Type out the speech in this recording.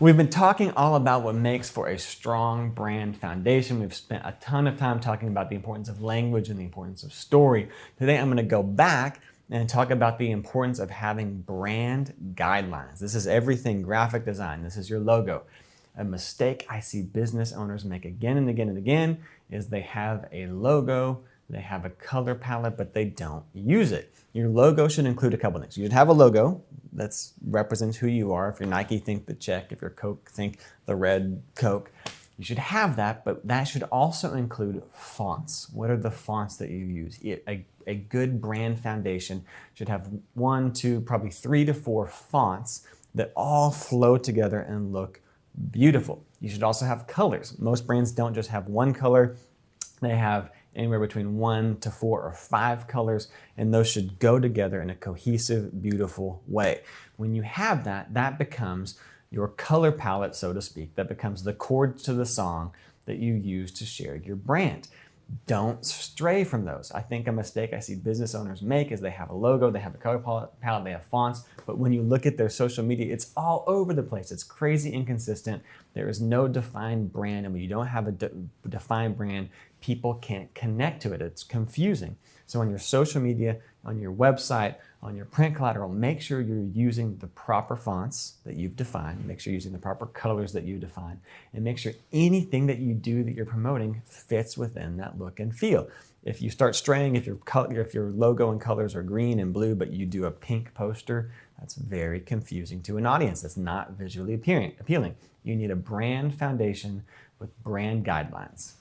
We've been talking all about what makes for a strong brand foundation. We've spent a ton of time talking about the importance of language and the importance of story. Today I'm going to go back and talk about the importance of having brand guidelines. This is everything graphic design. This is your logo. A mistake I see business owners make again and again and again is they have a logo, they have a color palette, but they don't use it. Your logo should include a couple things. You should have a logo that represents who you are. If you're Nike, think the check. If you're Coke, think the red Coke. You should have that, but that should also include fonts. What are the fonts that you use? A good brand foundation should have 1, 2, probably 3 to 4 fonts that all flow together and look beautiful. You should also have colors. Most brands don't just have one color. They have anywhere between 1 to 4 or 5 colors, and those should go together in a cohesive, beautiful way. When you have that, that becomes your color palette, so to speak. That becomes the chords to the song that you use to share your brand. Don't stray from those. I think a mistake I see business owners make is they have a logo, they have a color palette, they have fonts, but when you look at their social media, it's all over the place. It's crazy inconsistent. There is no defined brand, and when you don't have a defined brand, people can't connect to it. It's confusing. So on your social media, on your website, on your print collateral, make sure you're using the proper fonts that you've defined, make sure you're using the proper colors that you define, and make sure anything that you do that you're promoting fits within that look and feel. If you start straying, if your logo and colors are green and blue, but you do a pink poster, that's very confusing to an audience. That's not visually appealing. You need a brand foundation with brand guidelines.